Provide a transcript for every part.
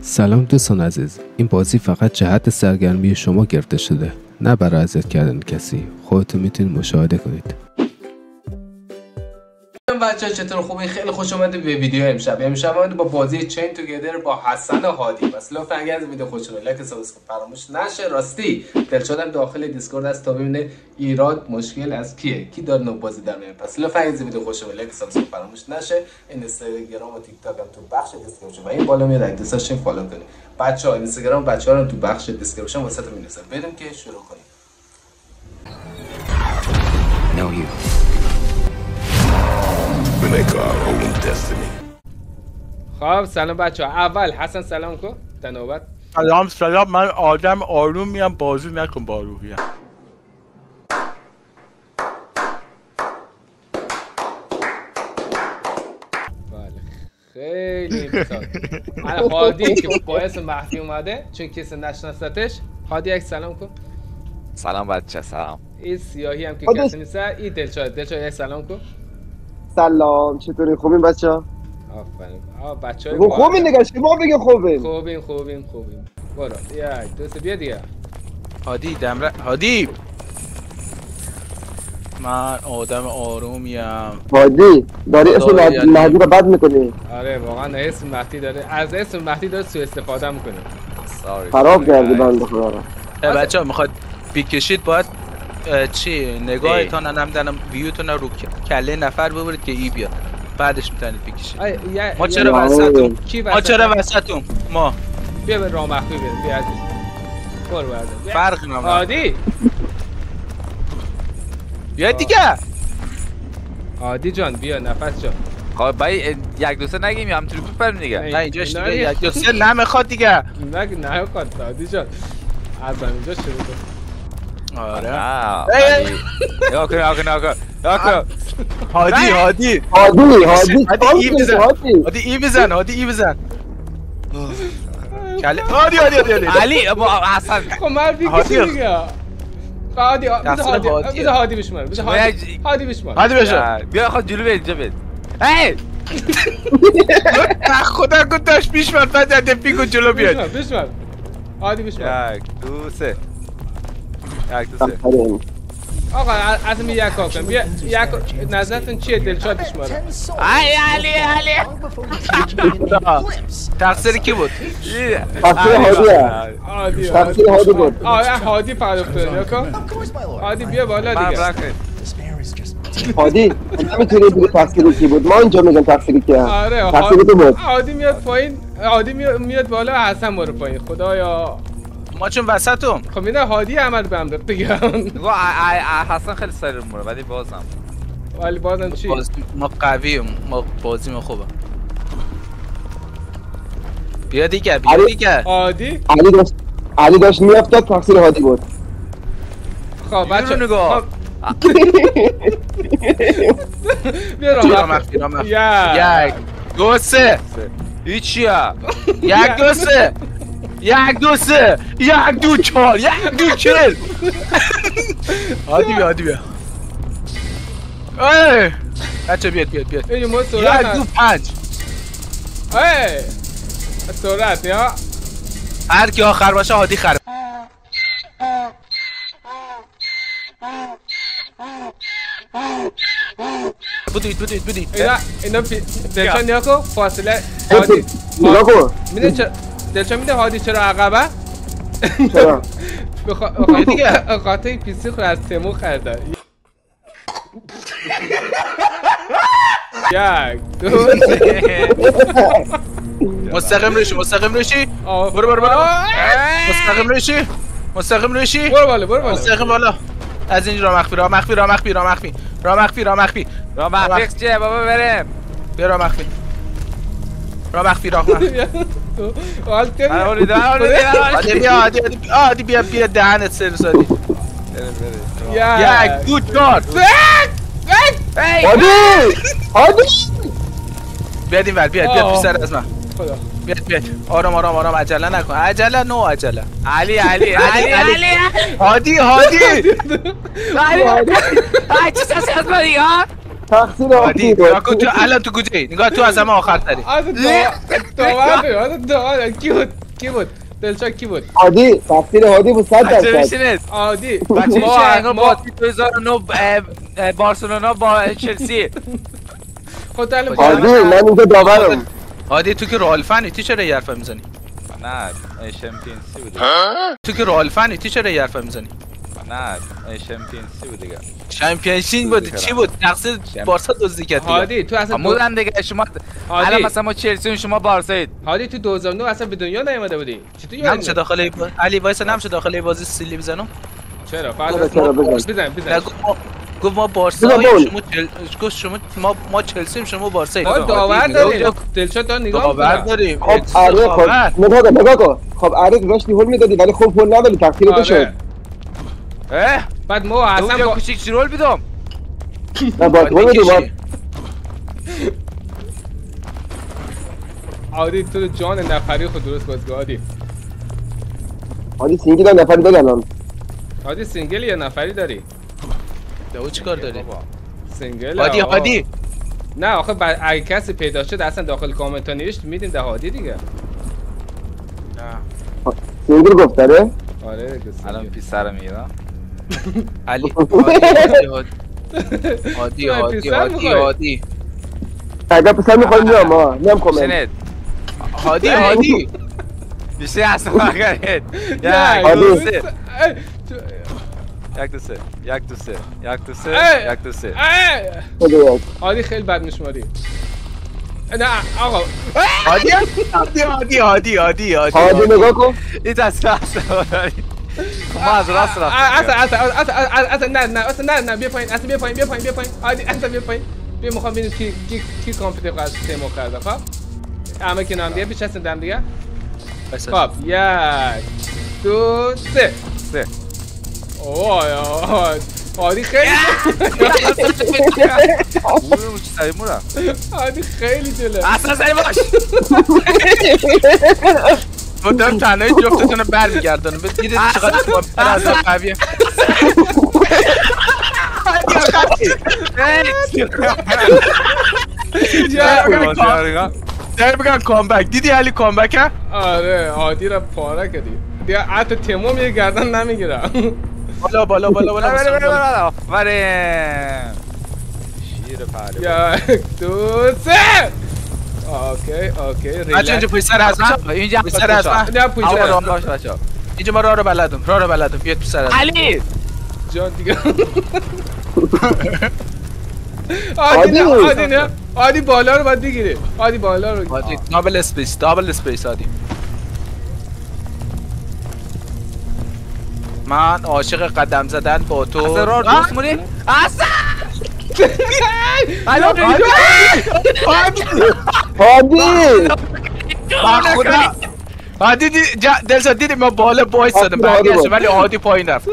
سلام دوستان عزیز، این بازی فقط جهت سرگرمی شما گرفته شده، نه برای اذیت کردن کسی. خودتون میتونید مشاهده کنید. بچه‌ها چطور خوبین؟ خیلی خوش اومدید به ویدیو امشب با بازی چین توگیدر با حسن هادی. پس لطفا اگر از ویدیو خوشتون لایک و سابسکرایب فراموش نشه. راستی دلشادم داخل دیسکورد است تا ببینه ایراد مشکل از کیه، کی داره نو بازی در میاره. پس لطفا از ویدیو خوشتون لایک و سابسکرایب فراموش نشه. اینستاگرام و تیک تاک هم تو بخش دیسکریپشن و این بالا میاد دوستاشون فالو کنید. بچه‌ها اینستاگرام بچه‌ها رو تو بخش دیسکریپشن واسهتون می‌نویسم. بریم که شروع کنیم. خب سلام بچه ها. اول حسن سلام کن در نوبت. سلام من آدم آروم میم، بازی نکن با روحیم. بله خیلی مثال. الان هادی که با اسم مخفی اومده چون کسی نشناستش. هادی یک سلام کن. سلام بچه سلام. این سیاهی هم که کسی نیست. این دلشاد یک سلام کن. سلام چطوری؟ خوبین بچه‌ها؟ آفرین. بچه‌ها خوبین دیگه، شما بگین خوبین. خوبین. برو. یک دوست بیا دیگه. هادی من آدم آرومیم. هادی داری اسم مهدی رو بد میکنی. آره واقعا اسم مهدی داره، از اسم مهدی داره سوء استفاده میکنه. خراب کردی بنده خدا رو. بچه‌ها میخواد بیکشید باید چی نگاهتون نمیدونم ویوتون رو کله نفر ببرید که ای بیاد، بعدش میتونید بکشید. ما چرا وسطم؟ ما بیا به راه مخفی بریم. بیا عزیز برو بعد فرق نمیکنه. عادی بیا دیگه. عادی جان بیا نفس جان. خب بایی یک دوسته نگیم یا همطوری بپریم دیگه. نه اینجاش دیگه یک دوسته نمیخواد دیگه. نه خواهد عادی جان از اینجا شروع کن. آره نگاه کن هادی ای بزن کله هادی علی با حسن. خب مردی کسی دیگه. هادی بشمار. هادی بشمار. بیا خود جلو اینجا بید. هی خدا گفتش بشمار بعد پیگو جلو بیاد. بشمار هادی بشمار. یک دو سه. آقا از می یک کار کنم. بیا یک نظرتون چیه؟ دلشاد بشماره. علی تقصیر کی بود؟ تقصیر هادی بود. هادی فقط افتاده. هادی بیا بالا دیگه. هادی نمیتونی بگی تقصیر کی بود، ما اینجا میگم تقصیر کیه. آره تقصیر تو بود. هادی میاد پایین، هادی میاد بالا، حسن برو پایین. خدایا ما چون وسطم. خب میده هادی عمل بهم داد دیگه. حسن خیلی سری موره ولی بازم چی؟ ما قویم، ما بازیم خوبه. بیا دیگه. علی داشت میافتاد، تقصیر هادی بود. خب بچه نگاه. بیا راه یک دو سه هیچیه. یک دو سه یک دو چهار یک دو چهل. هادی بیا بچه بیاد یک دو پنج. سرعت یا هر کی آخر باشه هادی خراب. بودید اینا دلشان نیا کن فاصله. هادی میده چرا دلشان میده هادی چرا عقبه؟ چرا؟ خاطر پیسی خود از تمو خرده. یک دو مستقیم روشی برو مستقیم روشی برو بالا مستقیم بالا. از این راه مخفی چیه بابا بریم. بیا راه مخفی هادی بیا دهنت سرویس هادی. یک دو چهار. هادی بیاد این ور بیاد پیش سر از من. بیاد آرام عجله نکن. عجله علی هادی چی ساسی از کنی ها؟ تقصیر هادی بود. نگاه کن تو الان تو کجایی؟ نگاه تو از همه آخر تری. داور کی بود؟ دلشاد کی بود؟ هادی تقصیر هادی بود 100%. هادی بچه میشه انگار با 2009 بارسلونا با چلسی. خود الان هادی من اینجا داورم. هادی تو که رئال فنی تی چرا یه حرف میزنی؟ نه چمپیونسی بود. تو که رئال فنی تی چرا یه حرف میزنی؟ نه چمپیونسی بود دیگه. چمپیونشین بود چی بود؟ تقصیر بارسا دزدی کرد. هادی تو اصلا مودن دیگه شما الان مثلا ما چلسی شما بارسایید. هادی تو 2009 اصلا به دنیا نیومده بودی. چطور نمیشه داخل علی وایس نمیشه داخل بازی سیلی بزنم؟ چرا؟ بزن. گفت ما بارسا شما ما چلسی شما بارسا ما داور داریم. دلشاد دار نگاه داور داریم. خب آره نگاه کن. خب آره داشتی هول میدادی ولی خب هول ندادی تقصیر تو شد. بعد ما اصلا با کوچیک چیرول بیدم. نه با تو میدی هادی تو جان نفری خود درست بازی هادی. هادی سینگل نفری دادن. هادی سینگل یا نفری داری؟ داو چیکار داری؟ سینگل. هادی نه آخه اگه کسی پیدا شد اصلا داخل کامنت ها نوشت میدین ده هادی دیگه. نه سینگل گفت داره؟ آره الان پیسر میگیرم. علی هادی اگه پسر میخوایی میام ها نیم کامنت. هادی بیشتر اصلا بگرید. یک دو سه. هادی خیلی بد میشماری. نه آقا هادی نگاه کن. این دست ما از راست نه بیا پایین هادی اصلا بیا پایین بیا میخوام ببینیم کی کامپیوتر قرار تیمو کرده. خب همه کنار دیگه بچسبن دم دیگه. خب 1 2 3 اوه هادی خیلی هادی خیلی جلوه. اصلا سری باش. بودم تنهایی جفتتون رو برمیگردانم. دیدید چقدر کامپیوتر از قویه. در بگم کامبک. دیدی علی کامبک ها؟ آره هادی را پاره کردی دیگه. حتی تیمو میگه گردن نمیگیرم. بالا آفرین شیر پهلوان. 1 2 3 اوکی بچه اینجا پشت سر هستم. اینجا پشت سر هستم. اینجا ما راه رو بلدم بیاد پشت سر هستم. علی جان دیگه. هادی بالا رو باید بگیره. هادی بالا رو دابل اسپیس هادی. من عاشق قدم زدن با تو. اصلا راه دوست مونی؟ اصلا هادی دلشاد دیدی ما بالا بایستادم برگشتم ولی هادی پایین رفت.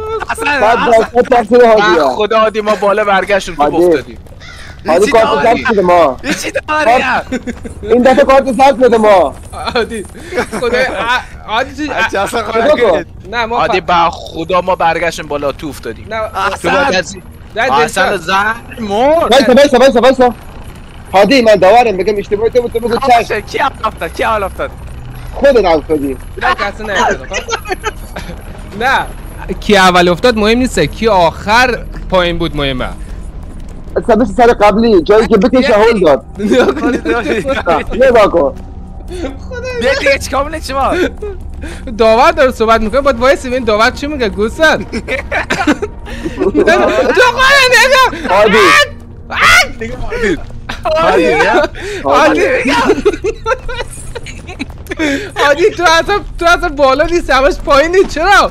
خدا هادی ما بالا برگشتم تو افتادیم. هادی کارت سبز بده ما. چی داری؟ این دفعه کارت سبز بده ما. هادی خدای هادی نه ما هادی با خدا ما برگشتیم بالا تو افتادیم. تو اصلا زن مرد. وایسا هادی من داورم بگم اشتباهی تو بود تو بگو چشم. کی حال افتاد خودت افتادی. نه کی اول افتاد مهم نیست کی آخر پایین بود مهمه. سبش سر قبلی جایی که بکشه هول داد. نگاه کن بیا دیگه چیکار می‌کنی شما؟ داور داره صحبت میکنه باید وایسی ببین داور چی میگه گوسفند. تو قاره نگاه هادی تو اصلا بالا نیست همش پایینی چرا؟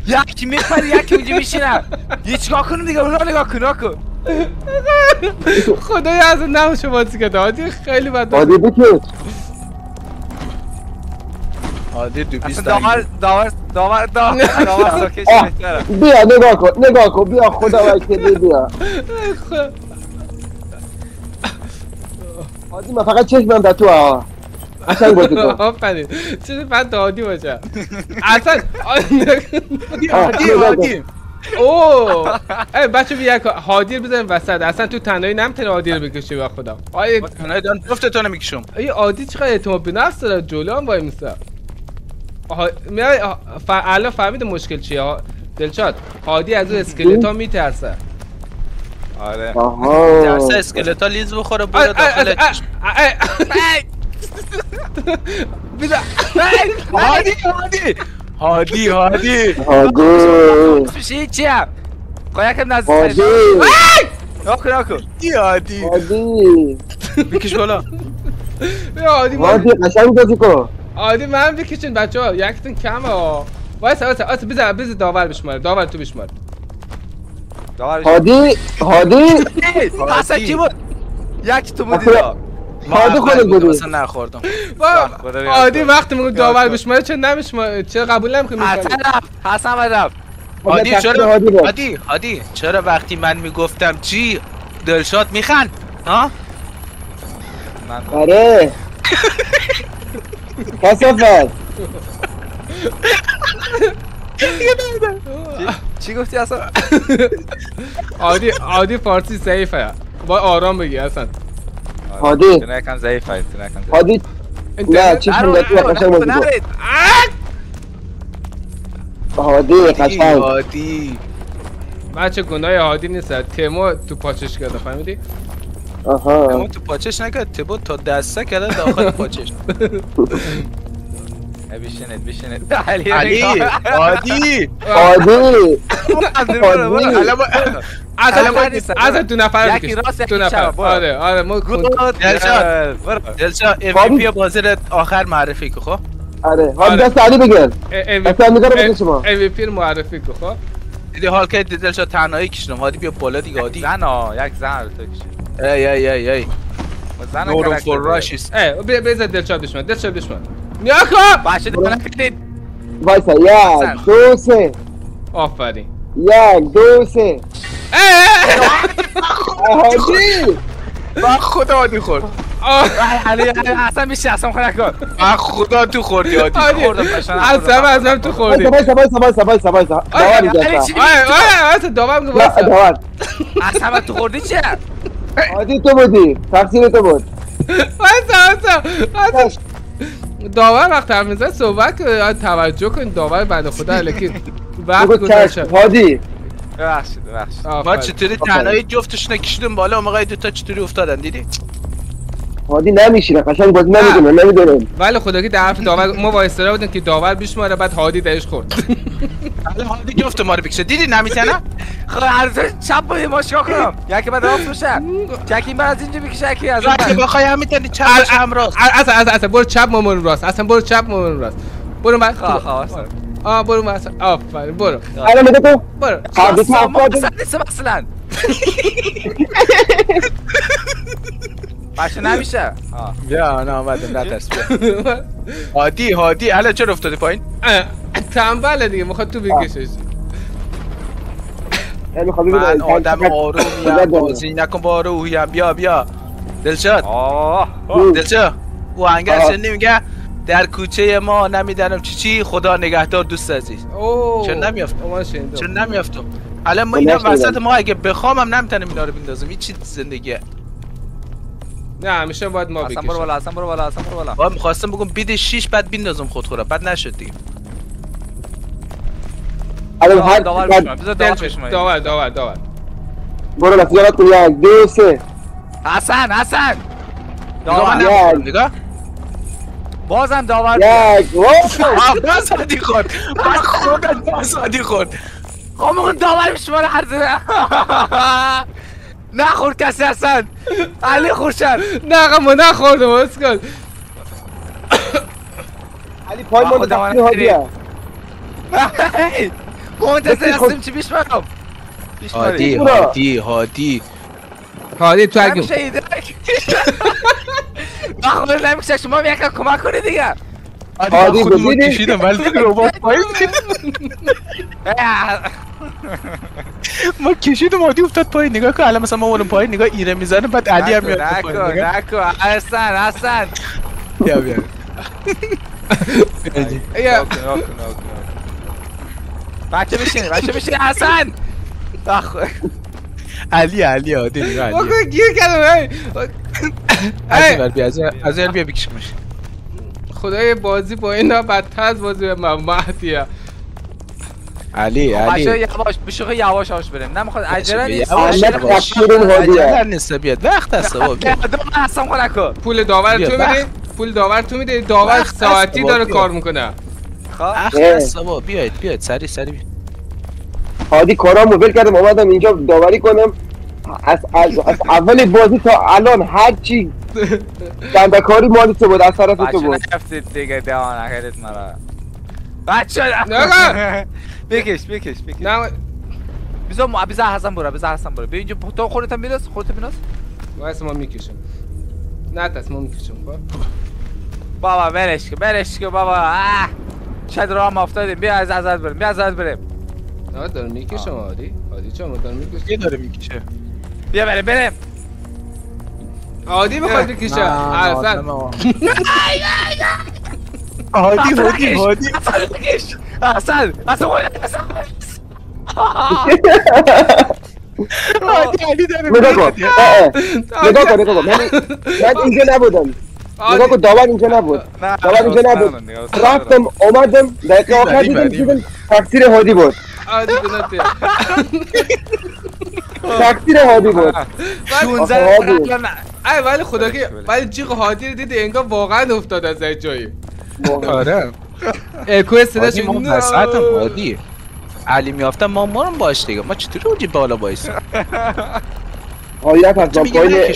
یکی میپره یکی اونجا میشینه. یه چیکار کنیم دیگه اون رو نگاه کن. خدای اصلا نموشه بازی کرده هادی خیلی بد. هادی بکش. هادی دو بیست داور ساکش بهتره. بیا نگاه کن بیا خدا وکیلی بیا. هادی من فقط چشمم در تو ها. اصلا بازی کن. آفرین چیزی فقط هادی باشه. اصلا اوه ای بچه بیا هادی رو بزنیم وسط. اصلا تو تنهایی نمیتونی هادی رو بکشی با خودم. آیه تنهایی دارم جفتتون میکشم. ای عادی چقدر اعتماد به نفس داره، جلو هم وای میسه. میای الان فهمید مشکل چیه؟ دلشاد هادی از اون اسکلتا میترسه. آره درس اسکلتا لیز بخوره بره داخل بیدا هادی میشه چیه؟ یکم نزدیک هادی ناکن هادی بکش بالا. هادی قشنگ بازی کن. هادی من بکشین بچه‌ها، یکتون کمه ها. وایسا بذار داور بشماره. داور تو بشمار. هادی اصلا کی بود؟ یک تو بودی. هادی خودت بودی. اصلا نخوردم. هادی وقتی میگم داور بشماره چه نمیشماره؟ چه قبول نمیکنی؟ حسن رفت. هادی چرا وقتی من میگفتم چی دلشاد میخند؟ ها؟ آره کسافت. چی گفتی اصلا؟ هادی فارسی ضعیفه، با آرام بگی اصلا. هادی تو نکن ضعیفه. هادی نه چی شده تو قشنگ بازی کن. هادی قشنگ. بچه گناه هادی نیست، تیمو تو پاچش کرده، فهمیدی؟ آها تیمو تو پاچش نکرد، تیمو تا دسته کرده داخل پاچش. بشینید علی هادی از تو نفر بکش. تو نفر. آره ما دلشاد MVP بازی آخر معرفی که خب. آره هادی دست علی بگیر. دست میگه بگیر شما. MVP رو معرفی که خب. دیدی حال که دلشاد تنهایی کشیدم. هادی بیا بالا دیگه. هادی یک زن رو تو کشید. ای نورو فراشیست. بذار دلشاد بشمار. نیا کن باشه دیگه نکنید. وایسا 1 2 3. آفرین. 1 2 3. هادی با خدا هادی خورد. علی اصلا میشه اصلا نکن. با خدا تو خوردی هادی. اصلا تو خوردی. وایسا داور میگه داور اصلا تو خوردی چه؟ هادی تو بودی، تقصیر تو بود. وایسا داور وقت حرف میزنه صحبت کن، توجه کن. داور بنده خدا الکی وقت گذاشته. هادی ببخشید ما چطوری تنهایی جفتش نکشیدیم بالا، موقعی دوتا چطوری افتادن دیدی؟ هادی نمیشینه، قشنگ بازی نمیدونه. ولی خدا که در حرف داور ما وایساده بودیم که داور بشماره، بعد هادی درش خورد. هادی جفت ما رو بکشه دیدی نمیتونه؟ خب هر چپ بودیم ما چیکار کنم؟ یکی بعد راست بشه. یکی بعد از اینجا بکشه یکی از اون. وقتی بخوای هم میتونی چپ هم راست. اصلا برو چپ مامون راست. برو بعد. برو مثلا. آفرین برو. الان میگه تو برو. هادی تو مثلا باشه نمیشه. بیا نه اومدم نترس بیا. هادی الان چرا افتادی پایین؟ تنبله دیگه میخواد تو بکشش. من آدم آرومیم، بازی نکن با روحیم. بیا دلشاد او هنگرش نمیگه در کوچه ما نمیدانم چی خدا نگهدار دوست عزیز. چرا نمیافتم؟ الان ما اینا وسط ما اگه بخوام هم نمیتونم اینا رو بندازم. این چی زندگیه؟ نه همیشه باید ما بکشیم. اصلا برو بالا. میخواستم بگم بیده 6 بعد بندازم خودخوره، بعد نشد دیگه. الان داور برو بس یاد کن. 1 2 3. حسن نگاه بازم داور. 1 باز هادی خورد. باز هادی خورد. خب مون داور بشمار هر نخورد کسی اصلا. علی خورشن نه ما نخوردم اسکل. علی پای ما داور هادیه. منتظر هستیم چی بشمارم. هادی تو اگه نخورد نمیشه شما یکم کمک کنید دیگه. هادی خودمون کشیدم ولی ربات پایین. ما کشیدم هادی افتاد پایین. نگاه کن الان مثلا ما اونم پایین نگاه ایره میزنه بعد علی هم میاد پایین. نکن حسن بیا بچه بشین حسن. علی عادی میره علی. بگو گیر کردم. از بیا بکشمش. خدای بازی با اینا بدتر از بازی من مهدیه. علی بچه یواش بشوخ یواش بریم. نمیخواد عجله نیست. عجله نیست بیاد وقت است بابا. من حسام خلکو. پول داور تو میدی؟ پول داور تو میدی؟ داور ساعتی داره کار میکنه. وقت است بابا بیاید سری هادی کارامو ول کردم اومدم اینجا داوری کنم. از اول بازی تا الان هر چی دندکاری مالی تو بود از طرف تو بود. بچه نفتید دیگه دهان اخیرت مرا. بچه نگاه بکش نه بذار حسن برو بیا اینجا تو خودت میراس واسه ما میکشم نه تاس ما میکشم بابا برش که بابا شاید راه افتادیم بیا از بریم نه دارم میکشم هادی چرا دارم میکشم کی داره میکشه بیا بریم هادی میخواد بکشه حسن هادی حسن علی داره نگاه کن من اینجا نبودم. نگاه کن داور اینجا نبود. رفتم اومدم دقیقه آخر دیدم تقصیر هادی بود. تقصیر هادی بود. 16 ولی خدا که ولی جیغ هادی رو دیدی انگار واقعا افتاد از جایی. آره اکو صداش اون حسرتم هادی علی میافتم ما رو باش دیگه ما چطوری اونجا بالا وایسیم هایت از پایین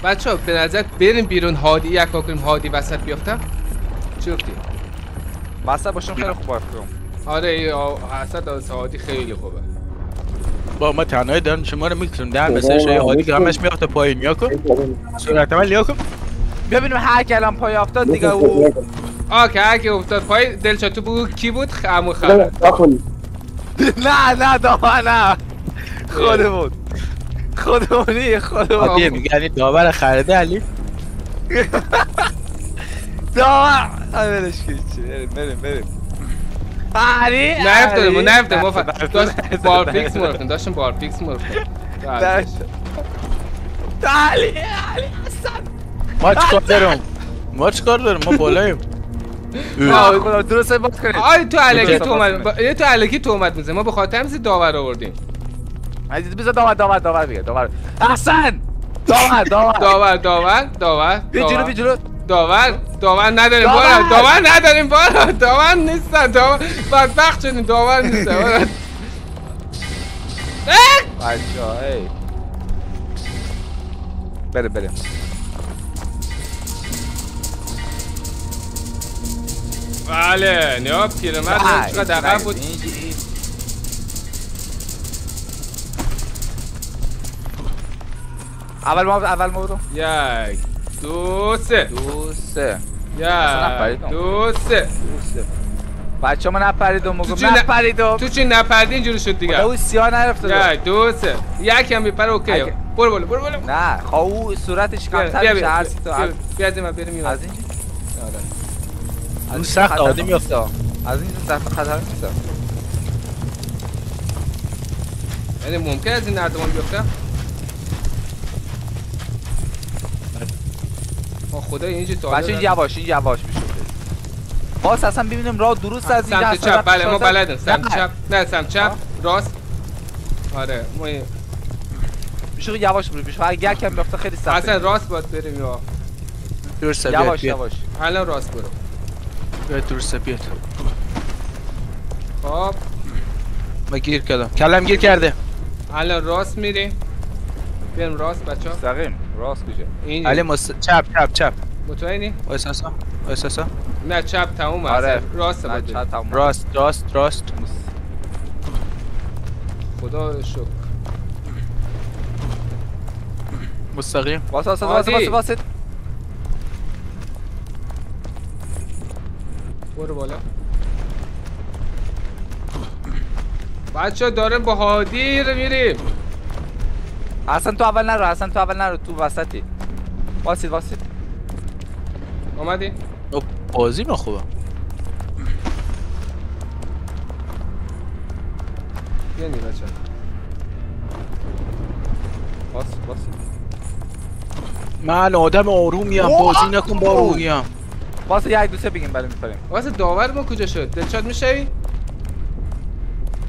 بچه‌ها به نظر بریم بیرون هادی یک کنیم هادی وسط بیافتم چی گفتی وسط باشم خیلی خوب بافتم آره وسط از هادی خیلی خوبه با ما تنهایی دارم شما رو میکشم در مثلا شای هادی که همش میافته پایین یا کن صورت من لیا کن ببینیم هر کی الان پای افتاد دیگه که هر کی افتاد پای دلشا تو بگو کی بود عمو خبر نه داور نه خودمونی هادی میگه علی داور خریده علی داور اولش بریم علی نفتم ما داشت بارفیکس مرفتم علی حسن ما چیکار داریم ما بالاییم خدا درست باز کنید تو الکی تو اومد میزه ما به خاطر همین داور آوردیم عزیز بذار داور بگه داور حسن داور بیجلو داور نداریم بارا داور نیستن بدبخت شدیم داور نیستن بچه‌ها بریم بله نیا پیرمرد چقدر دقیق بود اول ما برو 1 2 3 بچه ما نپریدم نپریدم تو چی نپردی اینجوری شد دیگه او سیاه نرفته 1 2 3 یکی هم میپره اوکی برو نه خواهو صورتش کمتر میشه هر سی تو بیادیم ما بریم از اینجا اون سخت عادی میافته از اینجا سخت خطر نیست یعنی ممکن از این نردمان بیفته خدا اینجا تو بچه یواش میشه باز اصلا ببینیم راه درست از اینجا سمت چپ بله ما بلدیم سمت چپ راست آره ما میشه یواش بریم میشه اگه یکم بیفته خیلی سخته اصلا راست باید بریم یا درست یواش الان راست برو درست بیاد خب ما گیر کردم کلم گیر کرده الان راست میریم بریم راست بچه‌ها مستقیم راست کجا علی چپ مطمئنی وایساسا نه چپ تموم آره راست بود راست خدا رو شکر مستقیم واسه برو بالا بچه دارم با هادی رو میریم حسن تو اول نرو تو وسطی واسید اومدی؟ بازی ما خوبه یعنی بچه باس من آدم آرومیم بازی نکن با آرومیم واسه یک دوسته بگیم بعد میپریم واسه داور ما کجا شد؟ دلشاد میشوی؟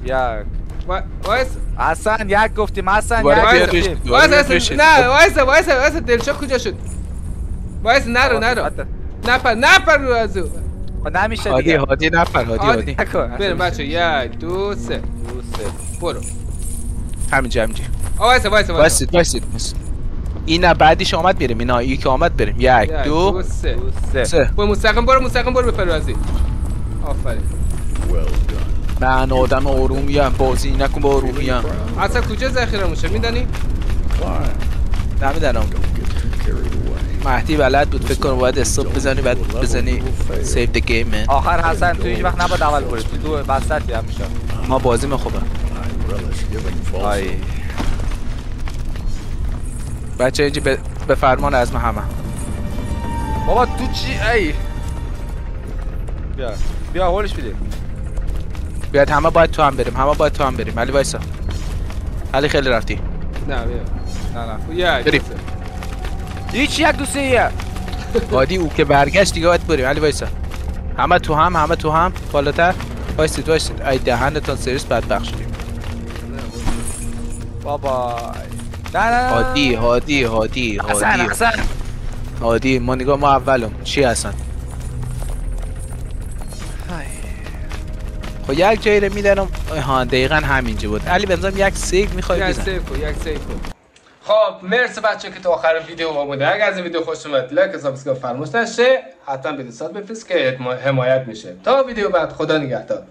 یک وایس حسن یک گفتیم حسن وایس وایس دلشاد کجا شد؟ وایس نرو نپر رو از او نمیشه دیگه هادی نپر هادی بریم بچه 1 2 3 برو همینجا وایس اینا بعدیش آمد بریم اینا یکی آمد بریم 1 2 3 برو مستقیم برو بپر رازی آفرین من آدم آرومیم بازی نکن با آرومیم اصلا کجا ذخیره میشه میدانی؟ نمیدانم مهدی بلد بود فکر کنم باید استاپ بزنی بعد بزنی سیو د گیم آخر حسن تو هیچ وقت نباید اول بری تو دو وسطی هم میشه ما بازی خوبه آی بچه اینجا به فرمان از ما همه بابا تو چی ای بیا هولش بده بیاد همه باید تو هم بریم علی وایسا علی خیلی رفتی نه بیا بریم هیچ یک دوسته ایه عادی او که برگشت دیگه باید بریم علی وایسا همه تو هم بالاتر وایسید ای دهنتان سرویس بدبخت شدیم بابا نه هادی حسن هادی ما نگاه ما اولم چی هستن خب یک جایی رو میدنم ها دقیقا همینجا بود علی بنظرم یک سیو میخوای بزن یک سیو خب مرسی بچه که تا آخر ویدیو ما بوده اگر از این ویدیو خوش اومد لایک و سابسکرایب فراموش نشه حتما به دوستات بفرست که حمایت میشه تا ویدیو بعد خدا نگهدار